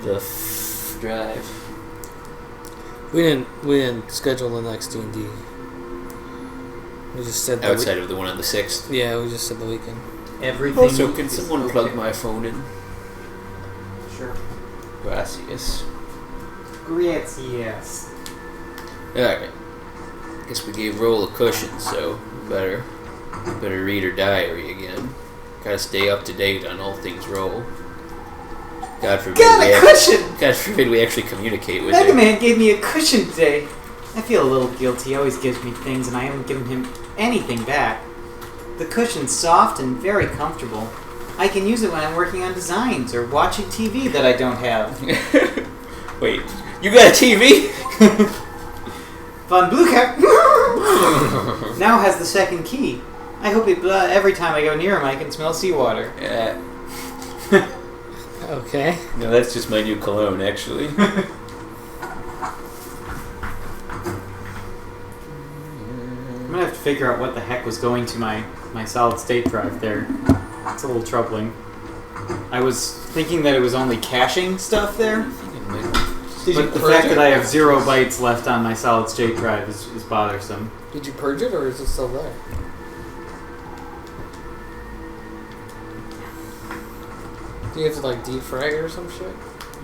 the drive? We didn't schedule the next D&D. We just said that Outside of the one on the 6th. Yeah, we just said the weekend. Everything. Also, can is someone okay. plug my phone in? Sure. Gracias. Gracias. Alright. Guess we gave Roll a cushion, so better read her diary again. Gotta stay up to date on all things Roll. God forbid, God forbid we actually communicate with Mega her. Man gave me a cushion today. I feel a little guilty. He always gives me things, and I haven't given him anything back. The cushion's soft and very comfortable. I can use it when I'm working on designs or watching TV that I don't have. Wait, you got a TV? Von Bluecap now has the second key. I hope every time I go near him I can smell seawater. Yeah. Okay. No, that's just my new cologne, actually. I'm gonna have to figure out what the heck was going to my solid state drive there. It's a little troubling. I was thinking that it was only caching stuff there, but the fact that I have 0 bytes left on my solid state drive is bothersome. Did you purge it, or is it still there? Do you have to, like, defrag it or some shit?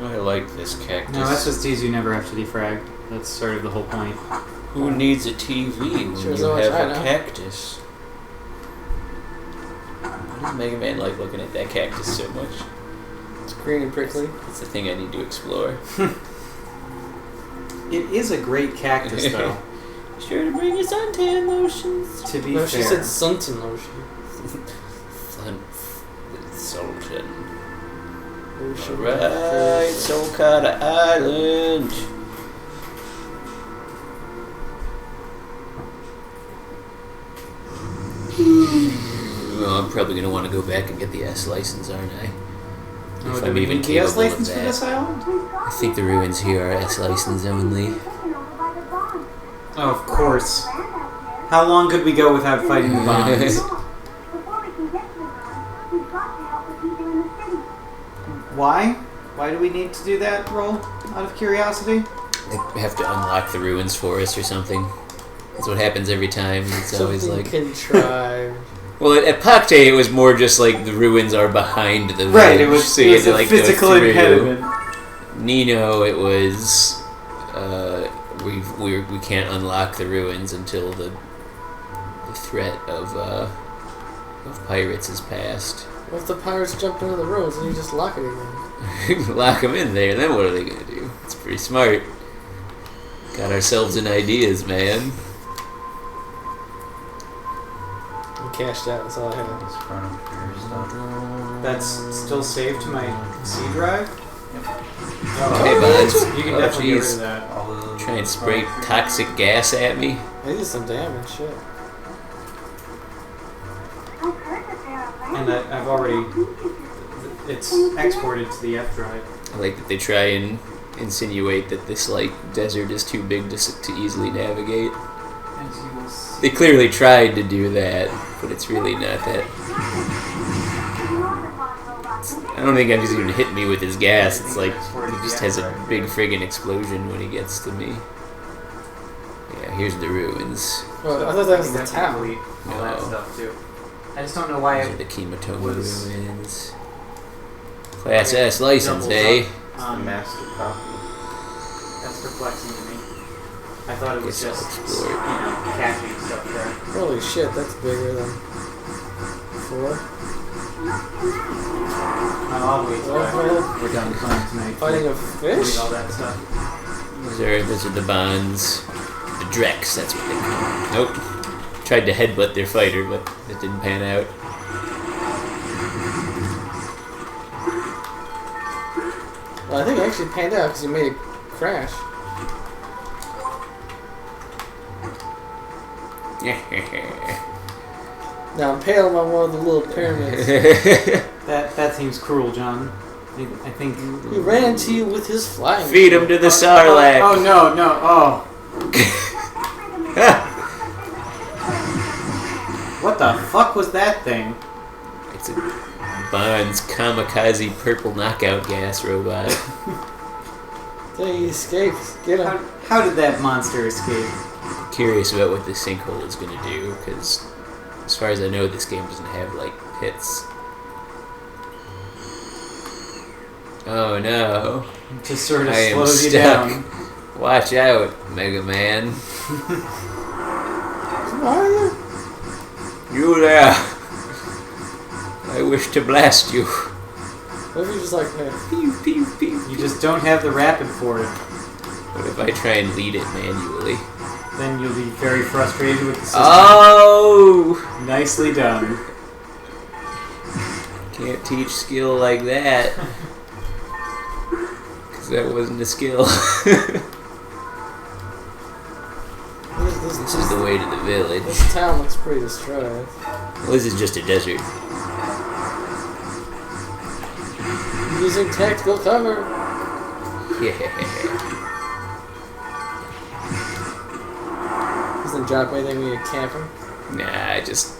I like this cactus. No, that's just these you never have to defrag. That's sort of the whole point. Who needs a TV when Sure, you so much have I a know. cactus? Why does Mega Man like looking at that cactus so much? It's green and prickly. It's the thing I need to explore. It is a great cactus, though. Sure to bring your suntan lotions. To be No, fair. she said suntan lotion. Sultan. Lotion. Alright, Sulcata Island. Well, I'm probably going to want to go back and get the S license, aren't I? Oh, If do I'm we even need the S capable of license for that. this island? I think the ruins here are S license only. Oh, of course. How long could we go without fighting the bonds? Why? Why do we need to do that, Roll? Out of curiosity? They have to unlock the ruins for us or something. That's what happens every time. It's always Something like... contrived. Well, at Pakte, it was more just like the ruins are behind the village. Right, it was, so it you was had to, a like, go physical through. impediment. Nino, it was... we can't unlock the ruins until the threat of pirates is passed. What if the pirates jump into the rooms and you just lock it again? Lock them in there, then what are they gonna do? It's pretty smart. Got ourselves in ideas, man. I'm cashed out, that's all I have. That's still saved to my C drive? Hey, buds. You can Oh, definitely get rid jeez. of that. Try and spray toxic gas at me. I did some damage, shit. And I've already... It's exported to the F drive. I like that they try and insinuate that this like desert is too big to easily navigate. As you will see. They clearly tried to do that, but it's really not that. I don't think he's even hit me with his gas. It's like he just has a big friggin' explosion when he gets to me. Yeah, here's the ruins. Well, I thought that was the town. All that No. stuff too. I just don't know why These are it the Kimotoma was- ruins. Class S license, doubles eh? up. Master copy. That's perplexing to me. I thought it was Guess I'll just, explore it. caching stuff there. Holy shit, that's bigger than 4. I'll wait till Oh, we're done playing tonight. fighting a Read fish? all that stuff. Those are the bonds. The Drex, that's what they call them. Nope. Tried to headbutt their fighter, but it didn't pan out. Well, I think it actually panned out because he made it crash. Now impale him on one of the little pyramids. That seems cruel, John. I think... He ran into you with his flying. Feed him to the Sarlacc. Oh, no, no, oh. What the fuck was that thing? It's a Bond's kamikaze purple knockout gas robot. He escaped. Get him. How did that monster escape? Curious about what this sinkhole is going to do, because as far as I know, this game doesn't have, like, pits. Oh no. Just sort of I am slows you stuck. down. Watch out, Mega Man. Why are you? You there. I wish to blast you. What if you just like, hey, Pew, pew, pew. You just don't have the rapid for it. What if I try and lead it manually? Then you'll be very frustrated with the system. Oh! Nicely done. Can't teach skill like that. Because that wasn't a skill. This is the way to the village. this town looks pretty destroyed. Well, this is just a desert. Using tactical cover. Yeah. Doesn't drop anything when you're camping. Nah, he just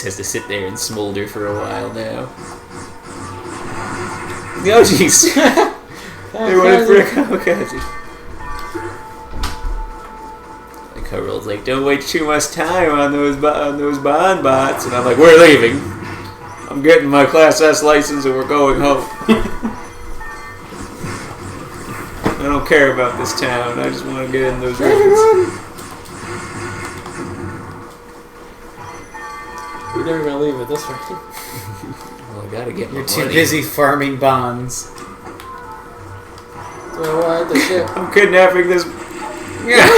has to sit there and smolder for a while now. Oh jeez! They wanted for a kamikaze. Like Harold's like, don't wait too much time on those bond bots, and I'm like, we're leaving. I'm getting my Class S license and we're going home. I don't care about this town. I just want to get in those ribbons. You're never gonna leave it this way. Well, I gotta get my You're too money. busy farming bonds. So why the ship? I'm kidnapping this. Yeah.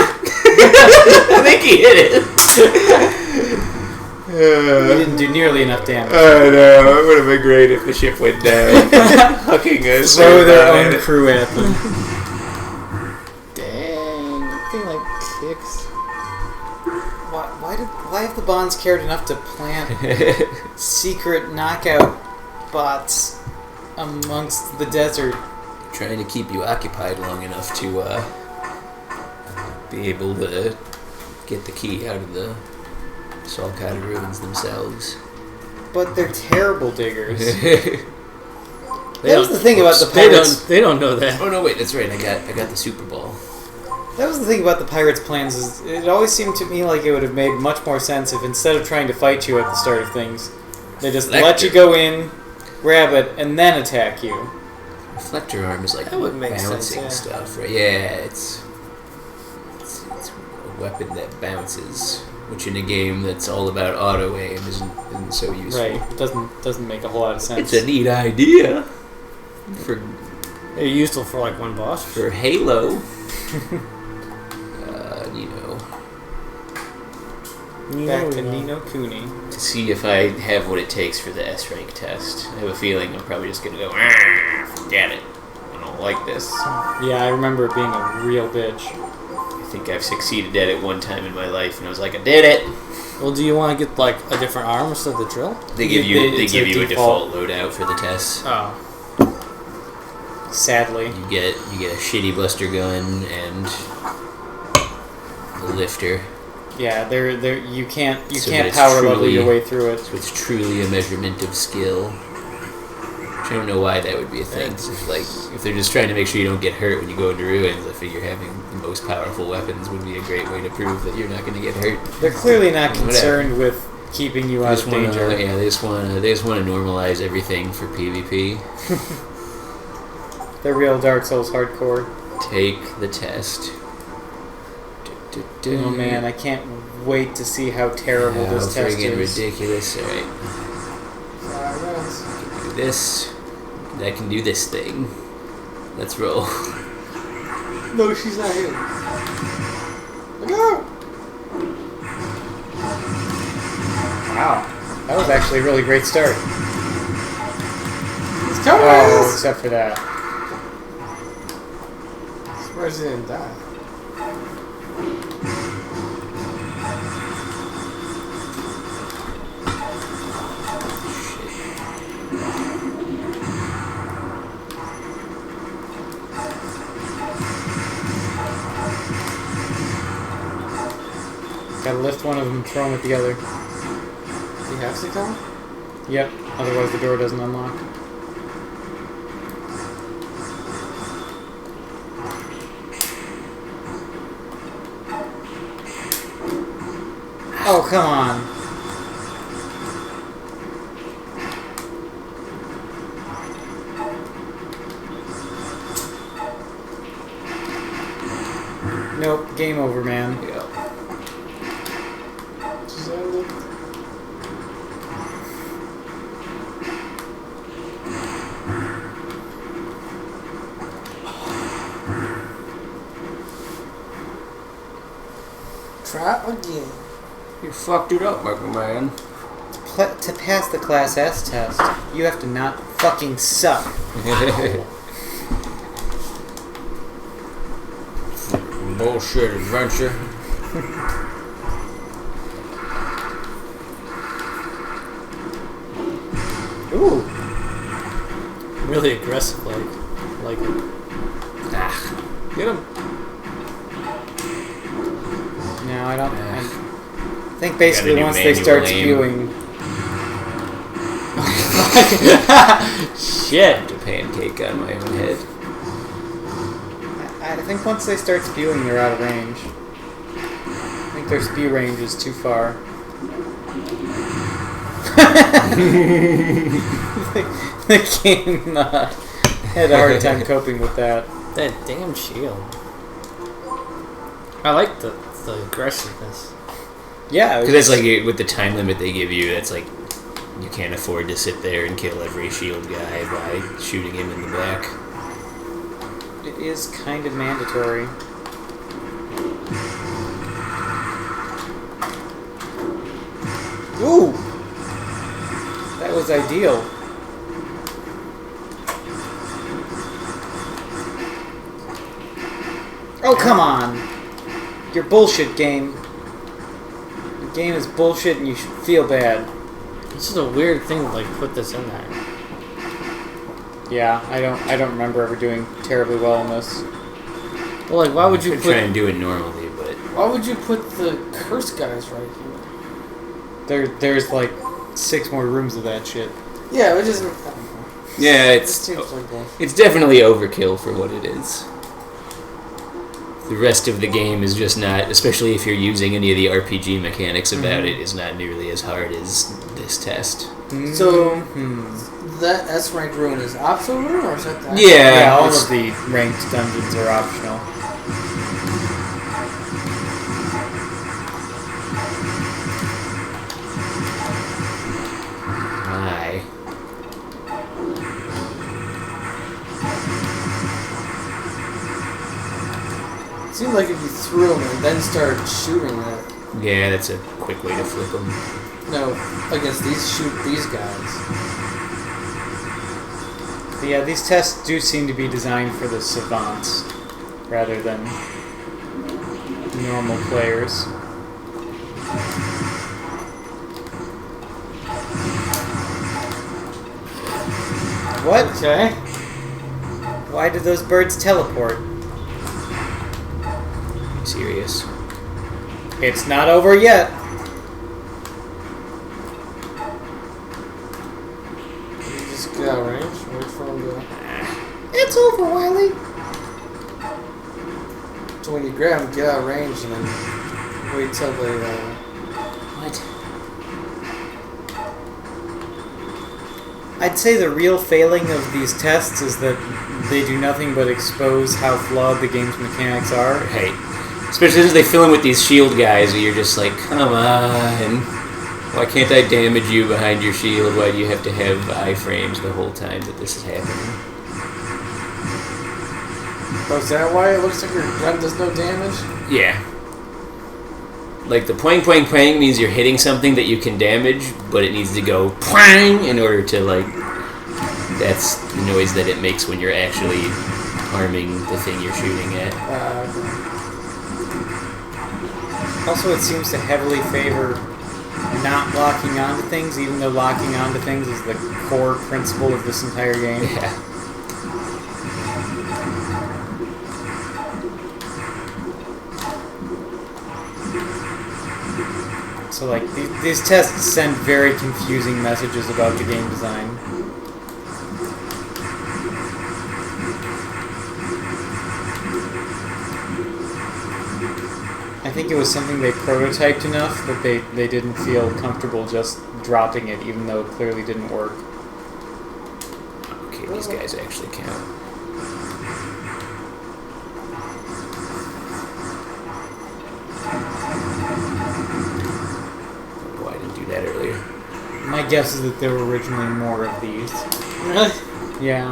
I think he hit it. You didn't do nearly enough damage. I know. It would have been great if the ship went down. Hucking us. Throw their own crew at them. Dang, that thing like kicks. Why have the bonds cared enough to plant secret knockout bots amongst the desert? Trying to keep you occupied long enough to be able to get the key out of the Salcata ruins themselves. But they're terrible diggers. That was the thing about the pirates. They don't know that. Oh no, wait, that's right. I got the Super Ball. That was the thing about the pirates' plans. Is it always seemed to me like it would have made much more sense if instead of trying to fight you at the start of things, they just let you go in, grab it, and then attack you. Reflector arm is like That would make bouncing sense, yeah. stuff, right? Yeah, it's a weapon that bounces, which in a game that's all about auto aim isn't so useful. Right? It doesn't make a whole lot of sense. It's a neat idea for They're useful for like one boss. for Halo. Back to Nino Cooney. To see if I have what it takes for the S rank test. I have a feeling I'm probably just gonna go, forget it. I don't like this. Yeah, I remember it being a real bitch. I think I've succeeded at it one time in my life, and I was like, I did it. Well, do you want to get like a different arm instead of the drill? They give you It's a a default default. loadout for the test. Oh. Sadly. You get a shitty buster gun and a lifter. Yeah, you can't So that it's power level truly- your way through it. So it's truly a measurement of skill. Which I don't know why that would be a thing. 'Cause if they're just trying to make sure you don't get hurt when you go into ruins, I figure having the most powerful weapons would be a great way to prove that you're not going to get hurt. They're clearly not Whatever. concerned with keeping you out of danger. They just want to normalize everything for PvP. They're real Dark Souls hardcore. Take the test. Oh man, I can't wait to see how terrible this test friggin' is. ridiculous. Alright. Do this. I can do this thing. Let's roll. No, she's not here. Go! Wow, that was actually a really great start. It's coming! Oh, except for that. Surprised he didn't die. Gotta lift one of them and throw them at the other. He has to come? Yep. Otherwise the door doesn't unlock. Oh, come on. Nope, game over, man. Yeah. Try again. You fucked it up, Michael Man. To pass the Class S test, you have to not fucking suck. Bullshit adventure. Ooh. Really aggressive, like it. Ah. Get him. No, I don't. I think basically do once they manual start aim. spewing. Shit. A pancake on my own head. I think once they start spewing, they're out of range. I think their spew range is too far. the game had a hard time coping with that. That damn shield. I like the aggressiveness. Yeah, Because that's like with the time limit they give you, that's like you can't afford to sit there and kill every shield guy by shooting him in the back. it is kind of mandatory. Ooh, that was ideal. Oh, come on. Your bullshit game. The game is bullshit and you should feel bad. This is a weird thing to like put this in there. Yeah, I don't remember ever doing terribly well on this. Well, like why would you Could try put and do it normally, but why would you put the curse guys right here? There's like 6 more rooms of that shit. Yeah, it just yeah, it it's seems like that. it's definitely overkill for what it is. The rest of the game is just not, especially if you're using any of the RPG mechanics about it, is not nearly as hard as this test. So that S rank rune is optional rune or is that the Yeah, all it's- of the ranked dungeons are optional. Hi. It seems like if you threw them and then started shooting it. Yeah, that's a quick way to flip them. No, against these guys. But yeah, these tests do seem to be designed for the savants rather than normal players. What? Okay. Why did those birds teleport? Serious. It's not over yet. You just get out of range, wait for them to. It's over, Wiley. So when you grab them, get out of range and then wait till they. What? I'd say the real failing of these tests is that they do nothing but expose how flawed the game's mechanics are. Right. Especially as they fill in with these shield guys, and you're just like, come on. Why can't I damage you behind your shield? Why do you have to have iframes the whole time that this is happening? Oh, is that why it looks like your gun does no damage? Yeah. Like the poing poing poing means you're hitting something that you can damage, but it needs to go poing in order to like. That's the noise that it makes when you're actually harming the thing you're shooting at. Also, it seems to heavily favor not locking onto things, even though locking onto things is the core principle of this entire game. Yeah. So So like these tests send very confusing messages about the game design. I think it was something they prototyped enough that they didn't feel comfortable just dropping it, even though it clearly didn't work. Okay, these guys actually count. Why didn't do that earlier? My guess is that there were originally more of these. Really? Yeah.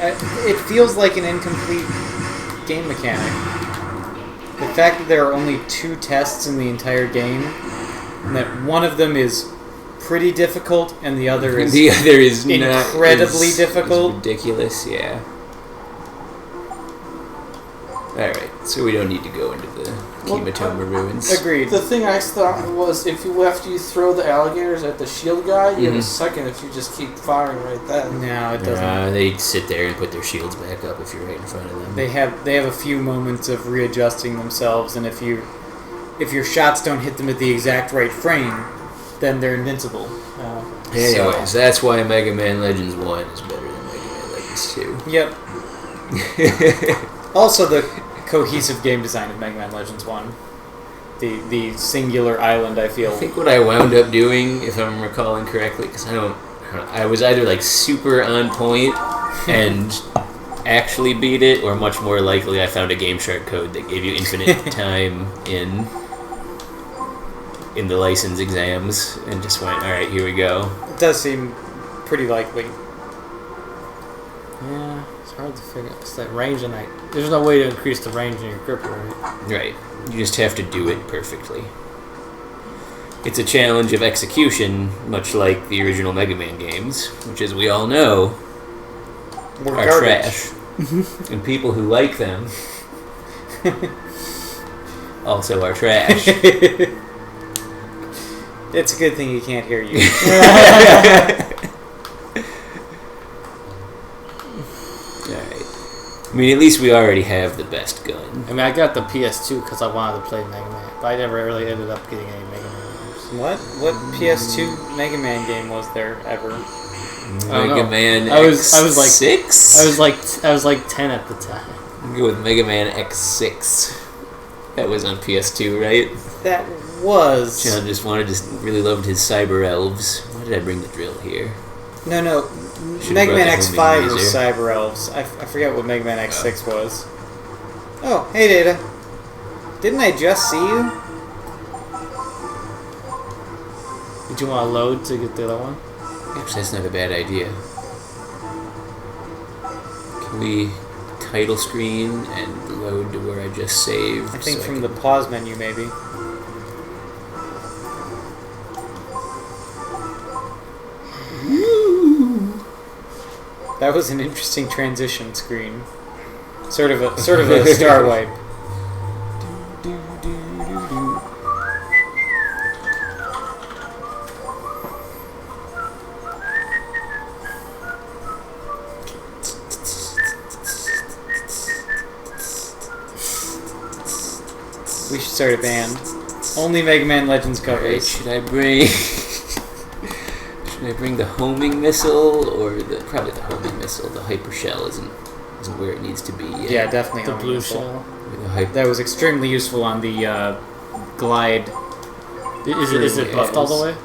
It feels like an incomplete game mechanic. The fact that there are only 2 tests in the entire game, and that one of them is pretty difficult and the other is incredibly difficult. Is ridiculous, yeah. Alright, so we don't need to go into the Kimatoma ruins. Agreed. The thing I thought was after you throw the alligators at the shield guy, you have a Mhm. second if you just keep firing right then. No, it doesn't. They sit there and put their shields back up if you're right in front of them. They have a few moments of readjusting themselves, and if your shots don't hit them at the exact right frame, then they're invincible. Anyways, that's why Mega Man Legends 1 is better than Mega Man Legends 2. Yep. Also, the cohesive game design of Mega Man Legends 1. The singular island, I feel. I think what I wound up doing, if I'm recalling correctly, because I was either like super on point and actually beat it, or much more likely I found a Game Shark code that gave you infinite time in the license exams and just went, alright, here we go. It does seem pretty likely. Yeah, it's hard to figure out. It's that range and there's no way to increase the range in your gripper, right? Right. You just have to do it perfectly. It's a challenge of execution, much like the original Mega Man games, which, as we all know, We're are garbage. trash. And people who like them also are trash. It's a good thing he can't hear you. Alright. I mean, at least we already have the best gun. I mean, I got the PS2 because I wanted to play Mega Man, but I never really ended up getting any Mega Man games. What PS2 Mega Man game was there ever? Mega Man I was like X6? I was like 10 at the time. Go with Mega Man X6. That was on PS2, right? That was... John just really loved his cyber elves. Why did I bring the drill here? No. Should've Mega brought Man the X5 homing was laser. Cyber Elves. I forget what Mega Man X6 was. Oh, hey Data. Didn't I just see you? Did you want to load to get the other one? Actually, that's not a bad idea. Can we title screen and load to where I just saved? I think so from can- the pause menu, maybe. That was an interesting transition screen. Sort of a star wipe. We should start a band. Only Mega Man Legends Alright, covers. should I bring... should I bring the homing missile or probably the homing missile? The hyper shell isn't where it needs to be yet. Yeah, definitely The Homing blue Missile. shell. The hyper... That was extremely useful on the glide. Is it buffed all the Yes. way?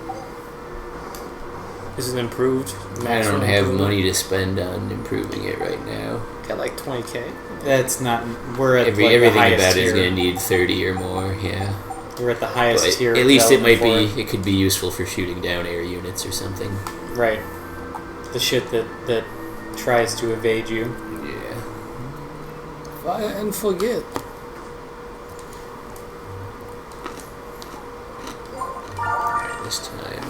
Is it improved? I Maximum don't have improvement? money to spend on improving it right now. Got like 20K. That's not. We're at like the Everything highest about it is tier. going to need 30 or more, yeah. We're at the highest But tier. at of least it might development for be, it could be useful for shooting down air units or something. it. Right. The shit that tries to evade you. Yeah. Fire and forget. This time,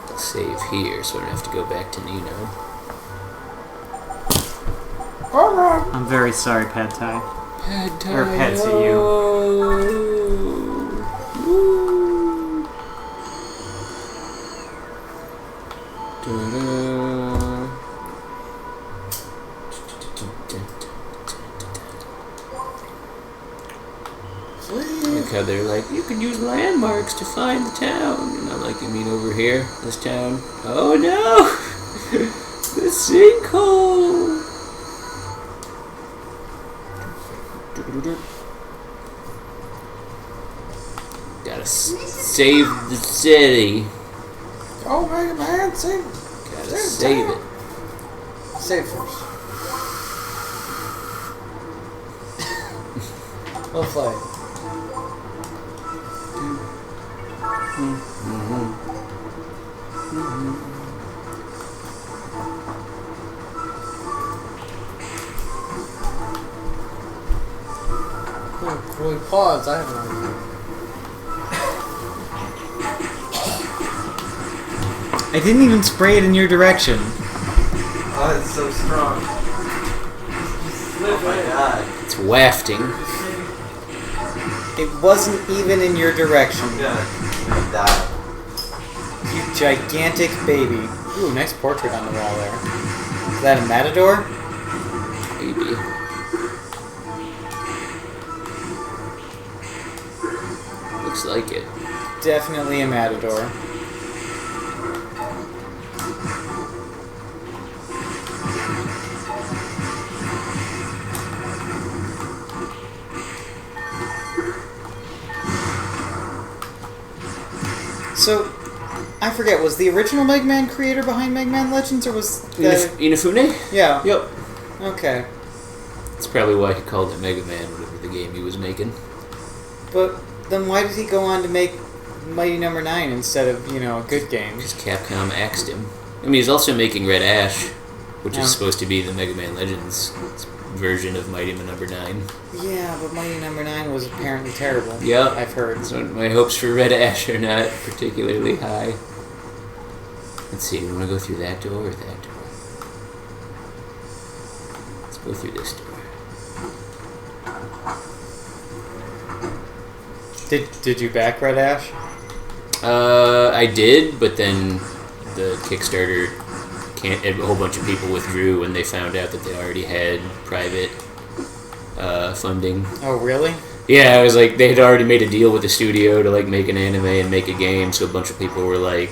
I'll save here so I don't have to go back to Nino. I'm very sorry, Pad Thai. Pad Or Pad to you. how they're like, you can use landmarks to find the town. And I'm like, you mean over here, this town? Oh no! The sinkhole! Gotta save the city. Oh, Mega Man, save Gotta save it. Save first. We'll play. Can we pause? I have no idea. I didn't even spray it in your direction. Oh, it's so strong. Oh my god. It's wafting. It wasn't even in your direction. I'm gonna die. You gigantic baby. Ooh, nice portrait on the wall there. Is that a matador? Maybe. Looks like it. Definitely a matador. So, I forget, was the original Mega Man creator behind Mega Man Legends, or was that... Inafune? Yeah. Yep. Okay. That's probably why he called it Mega Man, whatever the game he was making. But then why did he go on to make Mighty Number 9 instead of, a good game? Because Capcom axed him. I mean, he's also making Red Ash, which is supposed to be the Mega Man Legends version of Mighty Number 9. Yeah, but Mighty Number 9 was apparently terrible. Yeah. I've heard. So my hopes for Red Ash are not particularly high. Let's see, we want to go through that door or that door? Let's go through this door. Did you back Red Ash? I did, but then the Kickstarter a whole bunch of people withdrew when they found out that they already had private funding. Oh, really? Yeah, it was like they had already made a deal with the studio to like make an anime and make a game, so a bunch of people were like,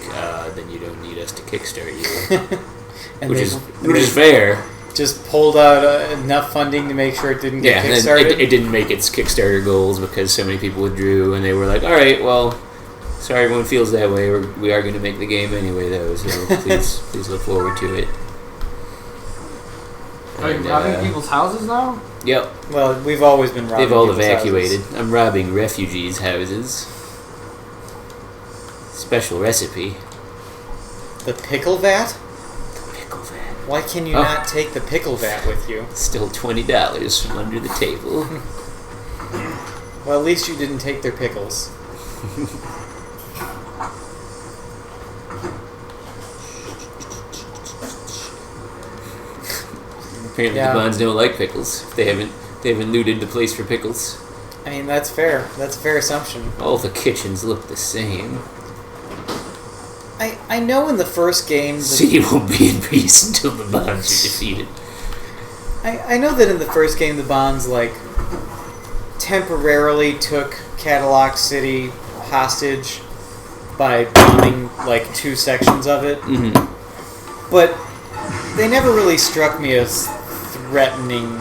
"Then you don't need us to kickstart you," which is fair. Just pulled out enough funding to make sure it didn't get Yeah, kickstarted. it didn't make its Kickstarter goals because so many people withdrew, and they were like, "All right, well, sorry everyone feels that way. We are going to make the game anyway, though. So please look forward to it." Are you robbing people's houses now? Yep. Well, we've always been robbing They've all people's evacuated. houses. I'm robbing refugees' houses. Special recipe. The pickle vat? Pickle vat. Why can you Oh. not take the pickle vat with you? Still $20 from under the table. Well, at least you didn't take their pickles. Apparently Yeah. the Bonds don't like pickles. They haven't looted the place for pickles. I mean, that's fair. That's a fair assumption. All the kitchens look the same. I know in the first game... City will be in peace until the Bonds are defeated. I know that in the first game the Bonds, temporarily took Cadillac City hostage by bombing, 2 sections of it. Mm-hmm. But they never really struck me as threatening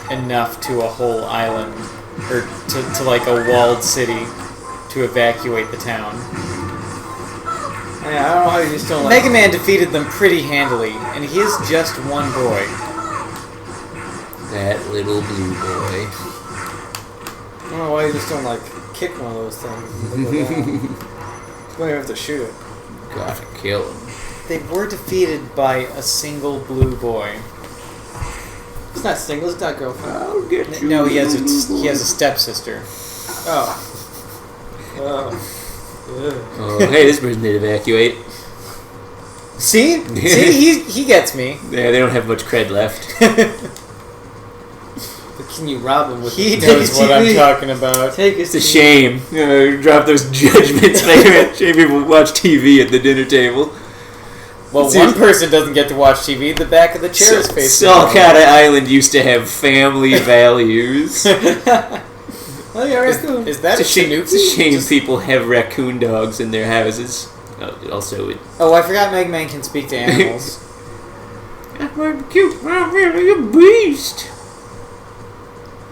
enough to a whole island, or to a walled city, to evacuate the town. Yeah, I don't know how you just don't Mega Man defeated them pretty handily, and he is just one boy. That little blue boy. I don't know why you just don't kick one of those things. You don't even have to shoot it. Gotta kill him. They were defeated by a single blue boy. It's not single, it's not girlfriend. I'll get you. No, he has a stepsister. Oh. Oh. Oh, hey, this person did evacuate. See? See? He gets me. Yeah, they don't have much cred left. But can you rob him with He the knows what I'm TV? talking about. Take his It's a TV. shame. Drop those judgments. Shame people watch TV at the dinner table. Well, See, one person doesn't get to watch TV. The back of the chair is facing. Salcata Island used to have family values. Oh yeah, raccoon. Is that a Tanuki? It's a shame Just- people have raccoon dogs in their houses. Also, Oh, I forgot Mega Man can speak to animals. I'm cute. I'm really a beast.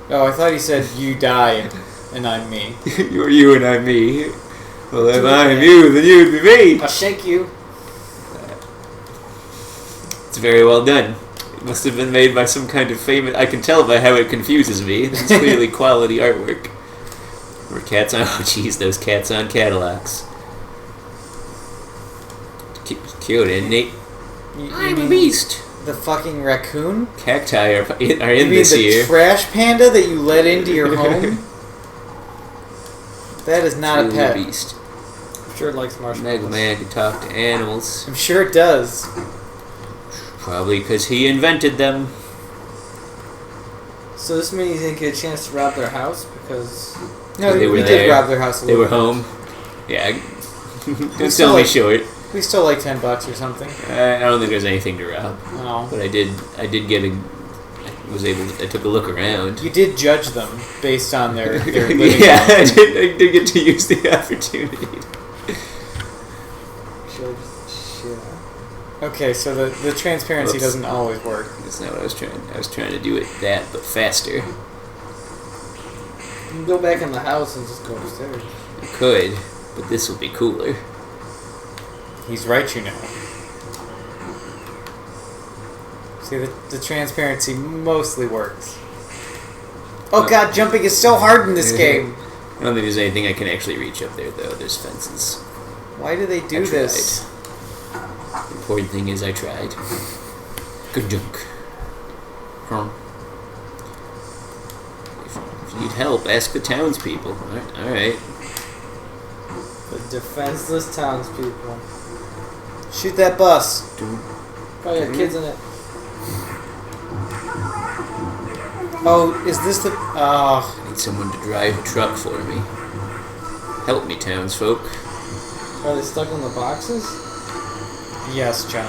Oh, I thought he said you die and I'm me. You're you and I'm me. Well, if I'm you, then you'd be me. I'll shake you. It's very well done. It must have been made by some kind of famous... I can tell by how it confuses me. It's clearly quality artwork. Or cats on... Oh, jeez, those cats on Cadillacs. Cute, isn't it? I'm a mean beast. The fucking raccoon? Cacti are You in mean this the year. trash panda that you let into your home? That is not a Truly pet. beast. I'm sure it likes Mega marshmallows. Man can talk to animals. I'm sure it does. Probably because he invented them. So this means you didn't get a chance to rob their house because No, They we were did there. rob their house a They little were bit. home. Yeah. Don't still sell me like- short. We stole like $10 or something. I don't think there's anything to rob. Oh. But I did get a... I took a look around. You did judge them based on their living Yeah, I room. did get to use the opportunity. should shit. Okay, so the transparency Whoops. doesn't always work. That's not what I was trying. I was trying to do it but faster. You can go back in the house and just go upstairs. I could, but this will be cooler. He's right, you know. See, the transparency mostly works. Oh god, jumping is so hard in this game! I don't think there's anything I can actually reach up there, though. There's fences. Why do they do I this? The important thing is I tried. Good junk. Huh. If you need help, ask the townspeople. Alright. The defenseless townspeople. Shoot that bus. Probably got kids in it. Oh, is this the... Oh, I need someone to drive a truck for me. Help me, townsfolk. Are they stuck in the boxes? yes, John.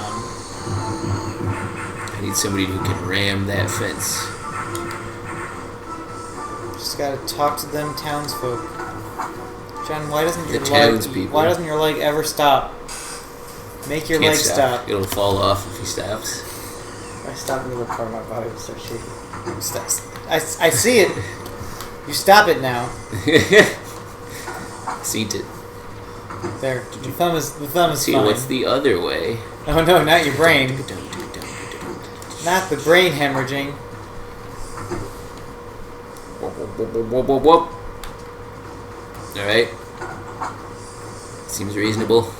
I need somebody who can ram that fence. Just gotta talk to them townsfolk. John, why doesn't The your townspeople. why doesn't your leg ever stop? Make your Can't leg stop. It'll fall off if he stops. I stopped in the part of my body will start shaking. I see it. You stop it now. Seen it. There. The thumb is See, fine. what's the other way? Oh no, not your brain. Not the brain hemorrhaging. Alright. Seems reasonable.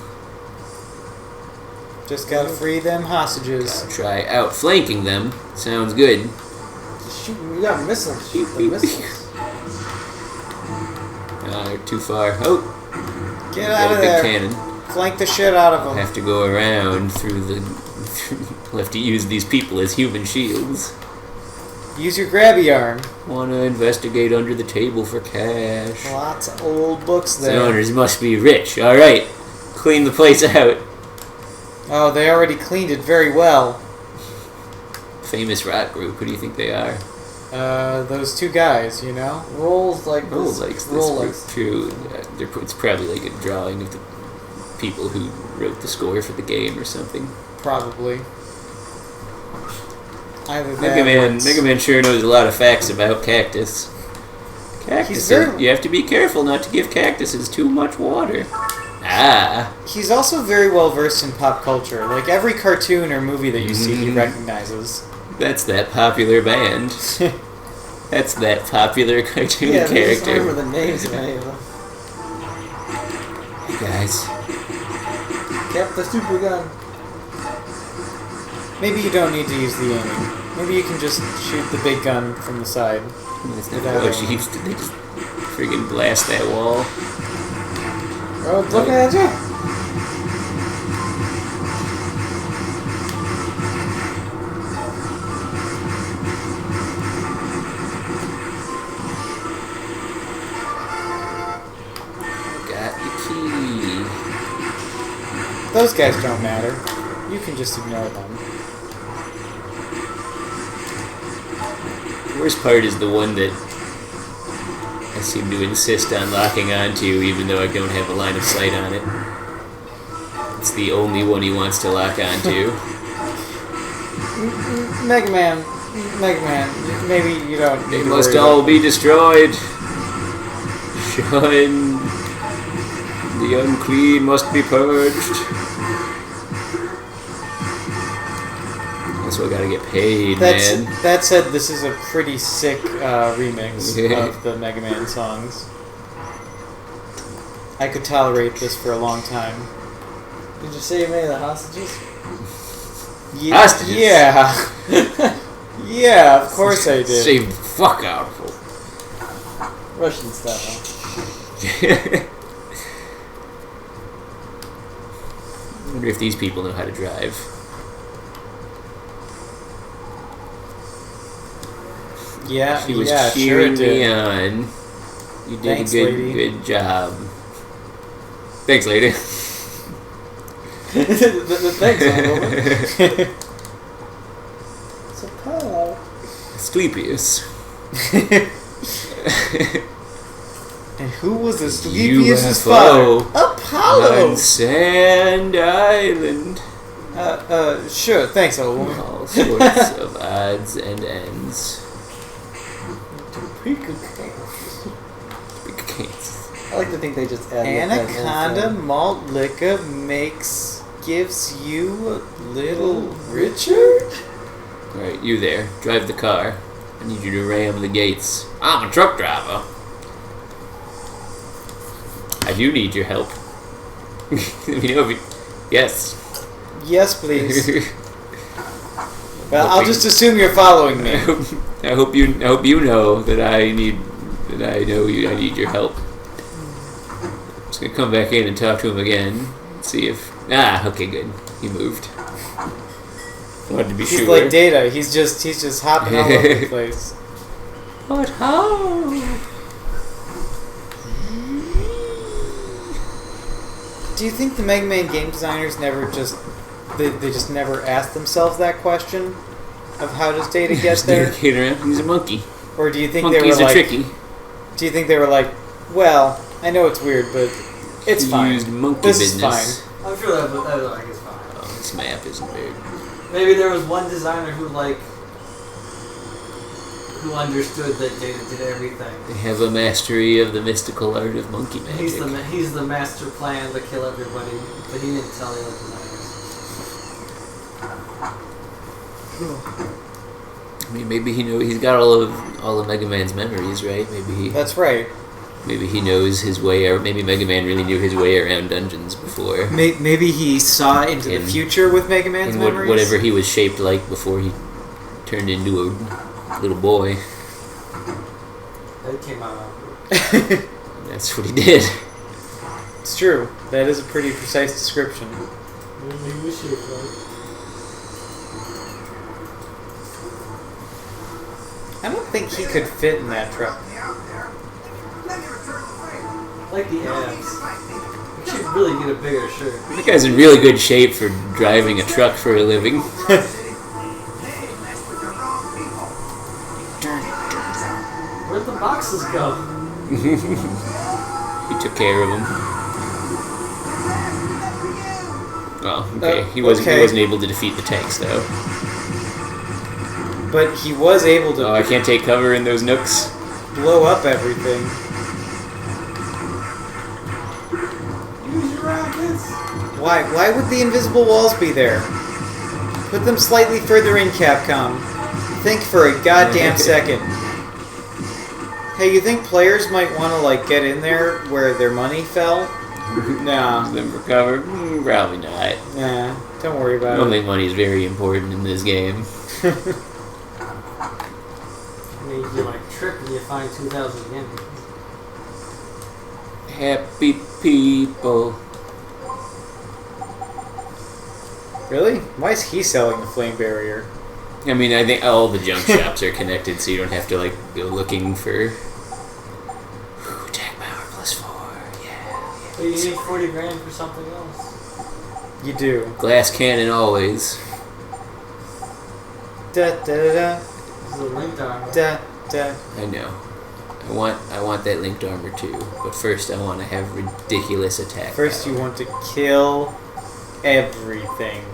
Just gotta free them hostages. Gotta try outflanking them. Sounds good. Just shoot, you got missiles. Shoot the missiles. They're too far. Oh, Get got out a of big there. cannon. Flank the shit out of them. Have to go around through the... We'll have to use these people as human shields. Use your grabby arm. Wanna investigate under the table for cash. Lots of old books The there. owners must be rich. Alright. Clean the place out. Oh, they already cleaned it very well. Famous rock group. Who do you think they are? Those two guys, you know? Rolls like Oh, this. likes this Roll group likes. too. It's probably like a drawing of the people who wrote the score for the game or something. Probably. Either that Mega or Man, it's- Mega Man sure knows a lot of facts about cactus. Cactus, very- you have to be careful not to give cactuses too much water. Ah, He's also very well versed in pop culture. Like every cartoon or movie that you see, he Mhm. recognizes. that's that popular band. That's that popular cartoon Yeah, they just character. remember the names of any of them. Hey guys, Kept the super gun. Maybe you don't need to use the aiming. Maybe you can just shoot the big gun from the side. that's not, Without oh aiming. jeez, did they just friggin' blast that wall? Oh, it's looking at you. Got the key. Those guys don't matter. You can just ignore them. The worst part is the one that I I seem to insist on locking onto, even though I don't have a line of sight on it. It's the only one he wants to lock onto. Mega Man, maybe you don't. They need to must worry all about be destroyed. Shun. The unclean must be purged. Also, I gotta get paid, man. That said, this is a pretty sick remix Yeah. of the Mega Man songs. I could tolerate this for a long time. Did you say you made the hostages? Hostages? Yeah. Yeah, of course I did. Save the fuck out of them. Russian style. I wonder if these people know how to drive. Yeah, She was yeah, cheering sure it me did. on. You did Thanks, a lady. good job. Thanks, lady. Thanks, old woman. It's a pile. Sleepiest. And who was the sleepiest UFO. father? Apollo! On Sand Island. Sure, thanks, old woman. All sorts of odds and ends. Topeka, Kansas. I like to think they just add Anaconda malt liquor gives you a little richer? Alright, you there. Drive the car. I need you to ram the gates. I'm a truck driver. I do need your help. Let me know if you... Yes. Yes, please. Well, I'll just assume you're following me. I hope you know that I need your help. I'm just gonna come back in and talk to him again. See if okay, good. He moved. Wanted to be He's sure. like Data. He's just hopping all over the place. But how? Do you think the Mega Man game designers never just they just never asked themselves that question of how does Data get there? Kid around. He's a monkey. Or do you think Monkeys they were are like tricky. Do you think they were like, well, I know it's weird, but it's He fine. used monkey This business. is fine. I'm sure that like is fine. Oh, this map isn't big. Maybe there was one designer who understood that Data did everything. They have a mastery of the mystical art of monkey magic. He's the master plan to kill everybody, but he didn't tell the other designers. I mean, maybe he's got all of Mega Man's memories, right? That's right. Maybe he knows his way, or maybe Mega Man really knew his way around dungeons before. Maybe he saw into the future with Mega Man's And memories. whatever he was shaped like before he turned into a little boy. That came out. That's what he did. It's true. That is a pretty precise description. Maybe we should I don't think he could fit in that truck. like the abs. We should really get a bigger shirt. That guy's in really good shape for driving a truck for a living. Where'd the boxes go? He took care of him. Oh, okay. He wasn't able to defeat the tanks, though. But he was able to Oh, I can't take cover in those nooks. blow up everything. Use your rockets. Why would the invisible walls be there? Put them slightly further in, Capcom. Think for a goddamn second. Hey, you think players might want to get in there where their money fell? Nah. Them for cover? Probably not. Nah. Don't worry I about don't it. think money is very important in this game. I mean, you trip and you find 2,000 yen. Happy people. Really? Why is he selling the flame barrier? I mean, I think all the junk shops are connected, so you don't have to go looking for. Attack power +4, yeah. But you need 40 grand for something else. You do. Glass cannon always. Da da da This is a link armor. da da. I know. I want that linked armor too, but first I want to have ridiculous attack. First, power. you want to kill everything.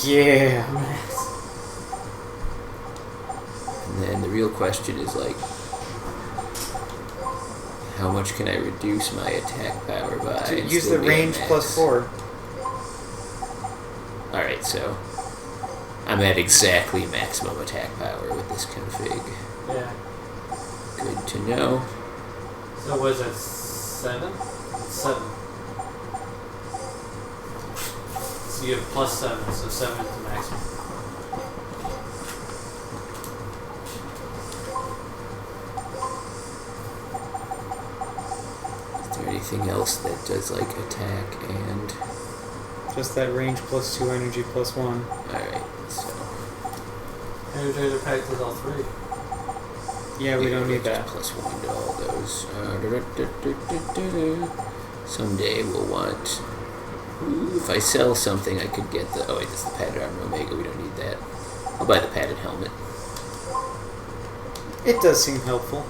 Yeah. And then the real question is like, how much can I reduce my attack power by? To and use still the be at range max? plus 4. Alright, so I'm at exactly maximum attack power with this config. Yeah. Good to know. So was that 7? 7. So you have plus 7, so 7 is the maximum. Is there anything else that does like attack and... Just that range plus 2, energy plus 1. Alright, so... Energy pack does all 3. Yeah, we don't need that. Plus 1 to all those. Someday we'll want... Ooh, if I sell something, I could get the... Oh wait, that's the padded armor Omega. We don't need that. I'll buy the padded helmet. It does seem helpful.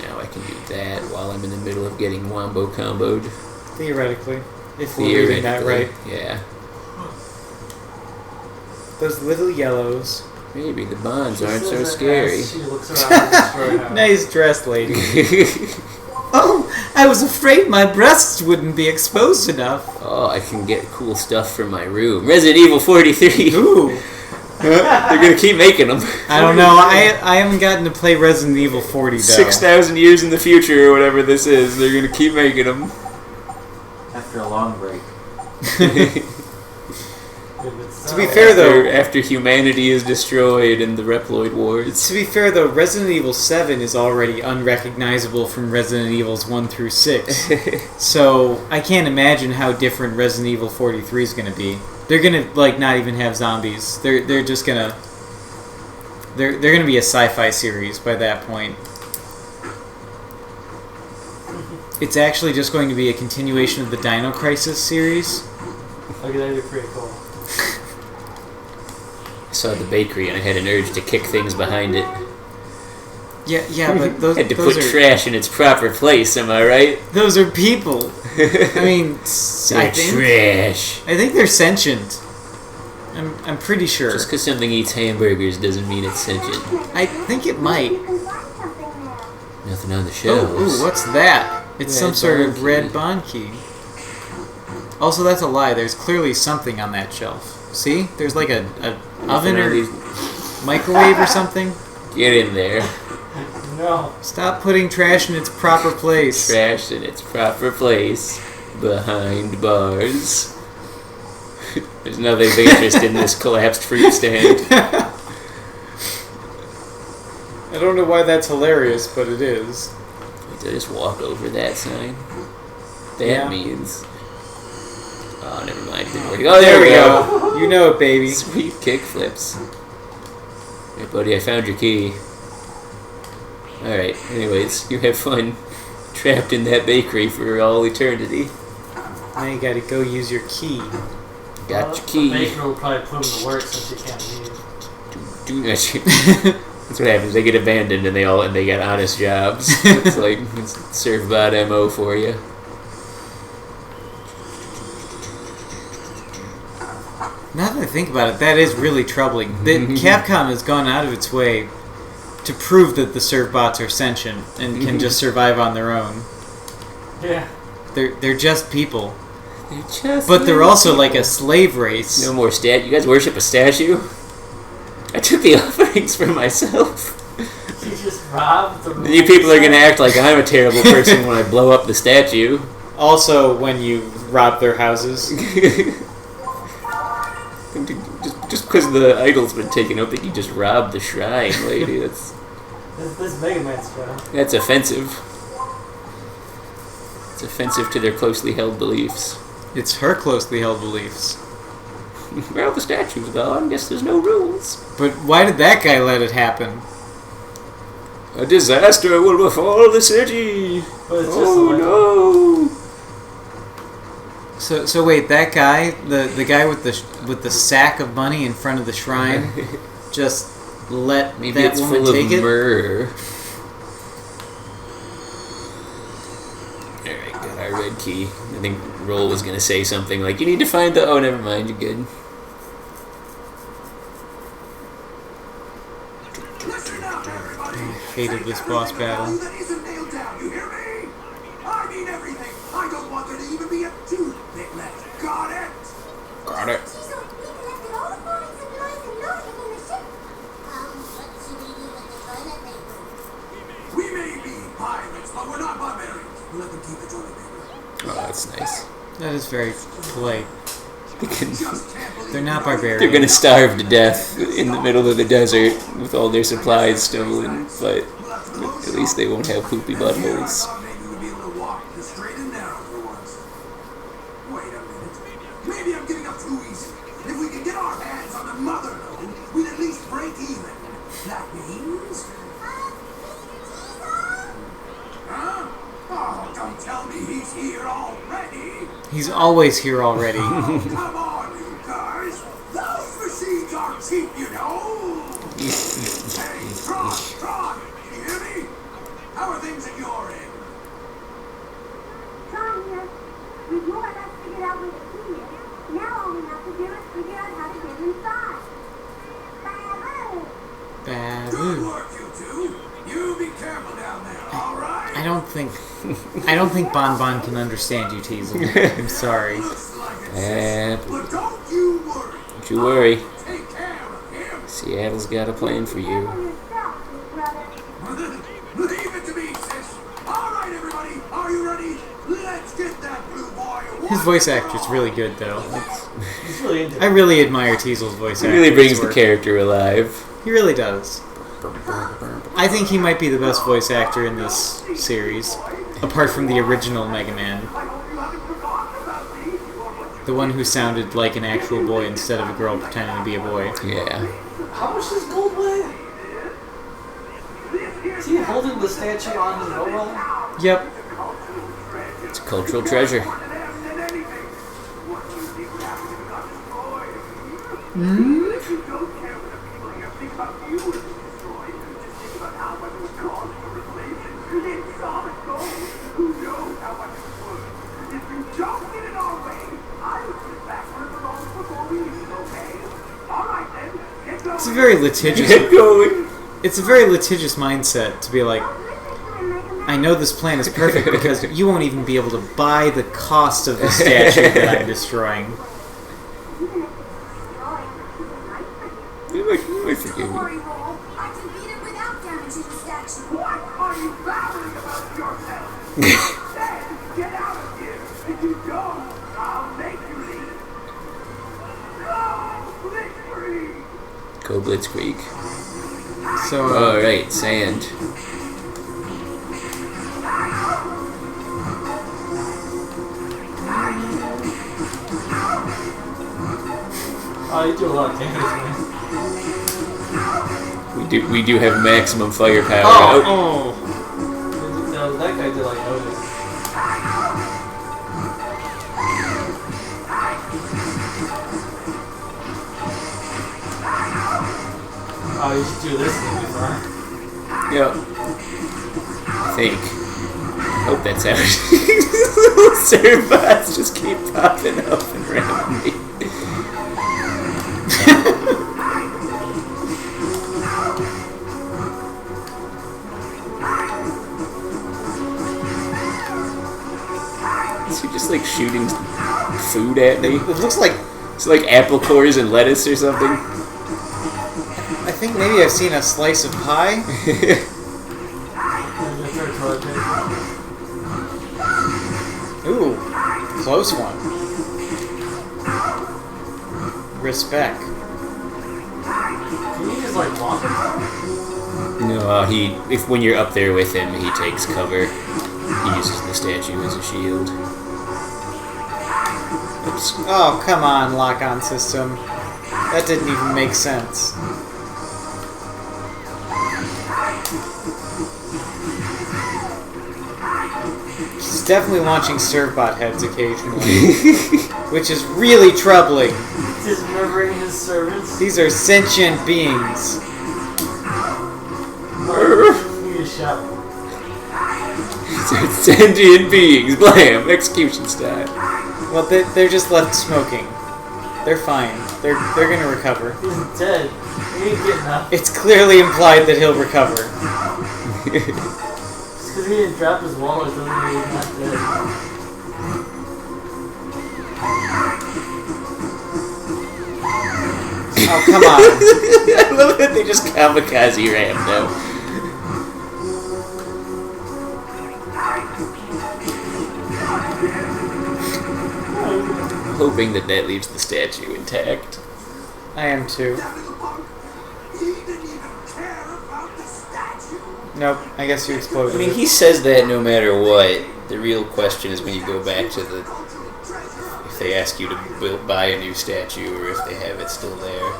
Now I can do that while I'm in the middle of getting wombo comboed. Theoretically. If we're reading that right. Yeah. Those little yellows. Maybe the bonds aren't She so says it scary. as She looks around the storehouse. Nice dress, lady. Oh, I was afraid my breasts wouldn't be exposed enough. Oh, I can get cool stuff from my room. Resident Evil 43. Ooh. They're gonna keep making them. I don't know. I haven't gotten to play Resident Evil 40 though. 6,000 years in the future or whatever this is, they're gonna keep making them. After a long break. To To be fair, though, After humanity is destroyed in the Reploid Wars. To be fair, though, Resident Evil 7 is already unrecognizable from Resident Evils 1 through 6. So, I can't imagine how different Resident Evil 43 is going to be. They're going to, like, not even have zombies. They're just going to... They're going to be a sci-fi series by that point. It's actually just going to be a continuation of the Dino Crisis series. Okay, that'd be pretty cool. I saw the bakery and I had an urge to kick things behind it. Yeah, but those, Had to those put are trash in its proper place, am I right? those are people. I mean, I think they're sentient. I'm pretty sure. Just because something eats hamburgers doesn't mean it's sentient. I think it might. Nothing on the shelves. Ooh, what's that? It's Red some sort bond of key. red bond key. Also, that's a lie. There's clearly something on that shelf. See? There's like a oven Nothing on or these- microwave or something. Get in there. No. Stop putting trash in its proper place. Trash in its proper place. Behind bars. There's nothing of interest in this collapsed fruit stand. I don't know why that's hilarious, but it is. Wait, did I just walk over that sign? That Yeah. means... Oh, never mind. Didn't work. Oh, there we go. You know it, baby. Sweet kickflips. Hey, buddy, I found your key. Alright, anyways, you have fun trapped in that bakery for all eternity. Now you gotta go use your key. Got your key. The baker will probably put them to work since you can't leave. Do that. That's what happens. They get abandoned and they get honest jobs. It's like it's Servbot MO for you. Now that I think about it, that is really troubling. That Capcom has gone out of its way to prove that the Servbots are sentient and can just survive on their own. Yeah. They're just people. They're just But they're little also people. like a slave race. No more You guys worship a statue? I took the offerings for myself. You just robbed the You people are gonna act like I'm a terrible person when I blow up the statue. Also, when you rob their houses. Just because the idol's been taken out, that you just robbed the shrine, lady. This Mega Man stuff. That's offensive. It's offensive to their closely held beliefs. It's her closely held beliefs. Well, the statue's gone. Guess there's no rules. But why did that guy let it happen? A disaster will befall the city. But it's just Oh like, no! So wait, that guy, the guy with the sack of money in front of the shrine, just let Maybe that it's woman full take of it? myrrh. Alright, got our red key. I think Roll was gonna say something like, you need to find the... Oh, never mind, you're good. Listen up, everybody. Hated this boss battle. That isn't nailed down. You hear me? I mean everything. I don't want there to even be a toothpick left. Got it? Got it. So we collected all the falling supplies and loaded them in the ship. What should we do with the toilet paper? We may be pirates, but we're not barbarians. We'll let them keep the toilet paper. Oh, that's nice. That is very polite. Just can't believe They're not you're barbarians. They're gonna starve to death in the middle of the desert with all their supplies stolen, but at least they won't have poopy Here I buttholes. thought maybe we'd be able to walk the straight and narrow for once. Wait a minute. Maybe I'm giving up too easy. If we can get our hands on the mother node, we'd at least break even. That means... Huh? Oh, don't tell me he's here already. He's always here already. Oh, come on, you guys. Those machines are cheap, you know. Hey, Tron, you hear me? How are things at your end? John here. We've more or less figured out where the key is. Now all we have to do is figure out how to get inside. Babu! Good Babu. work, you two. You be careful down there, all right? I don't think Bon Bon can understand you, Teasel. I'm sorry. Looks like it, Eh, sis. But don't you worry. don't you worry. I'll take care of him. Seattle's got a plan for you. Yourself, brother. Leave it to me, sis. All right, everybody. Are you ready? Let's get that blue boy. His voice actor's really good, though. He's really into I really admire Teasel's voice It actor. really brings the work. character alive. He really does. I think he might be the best voice actor in this series, apart from the original Mega Man. The one who sounded like an actual boy instead of a girl pretending to be a boy. Yeah. How much does gold weigh? Is he holding the statue on his robot? Yep. It's a cultural treasure. It's a very litigious. Get going. It's a very litigious mindset to be like, I know this plan is perfect because you won't even be able to buy the cost of the statue that I'm destroying. I forgive you. Roll. I can beat it without damaging the statue. What are you babbling about yourself? Then get out of here. If you don't, I'll make you leave. Go, Blitzkrieg. Go Blitzkrieg. So, Alright, sand. Oh, you do a lot of damage, man. We do have maximum firepower. oh. No, that guy did like notice. Oh, you should do this thing before. Yep. I think. Hope that's how little Serbots just keep popping up and around me. Is he just like shooting food at me? It looks like, It's like apple cores and lettuce or something. I think maybe I've seen a slice of pie. Ooh, close one. Respect. Can you just like walk it? No, when you're up there with him, he takes cover. He uses the statue as a shield. Oops. Oh, come on, lock-on system. That didn't even make sense. She's definitely launching Servbot heads occasionally, which is really troubling. Dismembering his servants. These are sentient beings. Give a shot. Sentient beings, blam, execution style. Well, they're just left smoking. They're fine. They're gonna recover. He's dead. He ain't getting up. It's clearly implied that he'll recover. Just because he didn't drop his wallet doesn't mean he's not dead. Oh, come on. I love that they just kamikaze ram now. Hoping that leaves the statue intact. I am too. That little punk, he didn't even care about the statue. Nope, I guess you exploded. I mean, he says that no matter what. The real question is when you go back to the... if they ask you to buy a new statue or if they have it still there.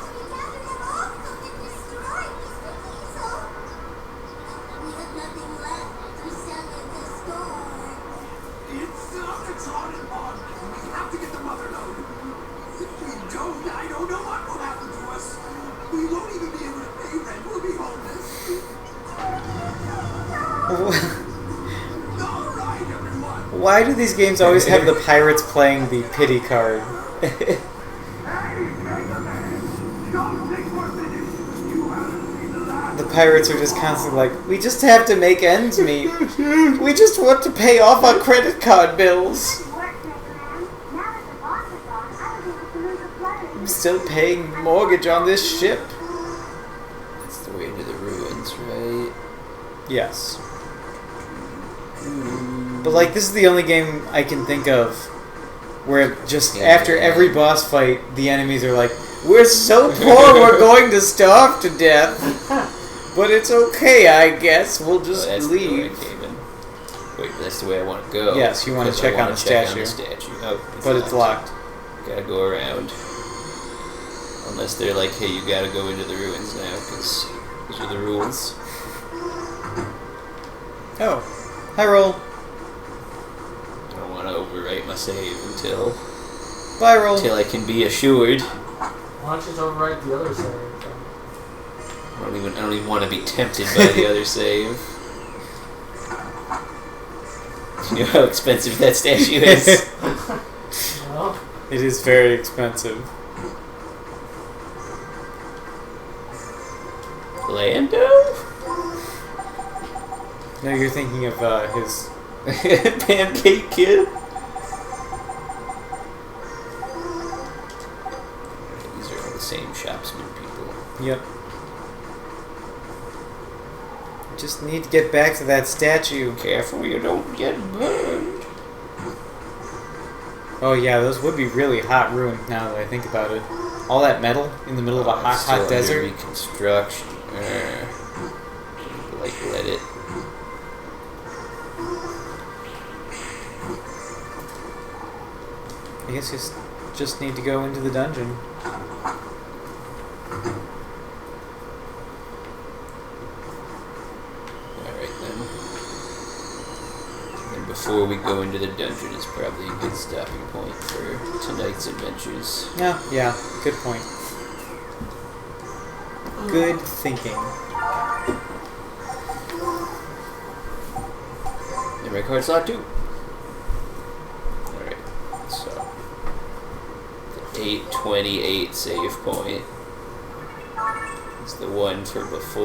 It's uncharted pond. We have to get the mother load. If we don't, I don't know what will happen to us. We won't even be able to pay rent. We'll be homeless. All right, everyone. Why do these games always have the pirates playing the pity card? Hey, Megaman. Don't think we're finished. You haven't seen the last. The pirates are just constantly like, we just have to make ends meet. We just want to pay off our credit card bills. Good work, Mega Man. Now that the boss is gone, I was able to lose a I'm flood. still paying mortgage on this ship. That's the way into the ruins, right? Yes. But like, this is the only game I can think of where just Yeah, after yeah. every boss fight, the enemies are like, we're so poor we're going to starve to death. But it's okay, I guess. We'll just That's the way I leave. came in. Wait, that's the way I want to go. Yes, you wanna 'Cause I check on wanna the check statue. Oh, But it's locked. Gotta go around. Unless they're like, hey, you gotta go into the ruins now, because those are the rules. Oh. Hi, Roll. I don't want to overwrite my save until Bye, Roll. I can be assured. Why don't you just overwrite the other side? I don't even want to be tempted by the other save. You know how expensive that statue is? No? It is very expensive. Lando? No, you're thinking of his... Pancake Kid? These are all the same shopsman people. Yep. Just need to get back to that statue. Careful you don't get burned. Oh yeah, those would be really hot ruins now that I think about it. All that metal in the middle of a hot, Still hot under desert. reconstruction. Like, let it. I guess you just need to go into the dungeon. Alright then. And before we go into the dungeon, it's probably a good stopping point for tonight's adventures. Yeah, good point. Good thinking. Memory card slot 2. Alright, so. The 828 save point is the one for before.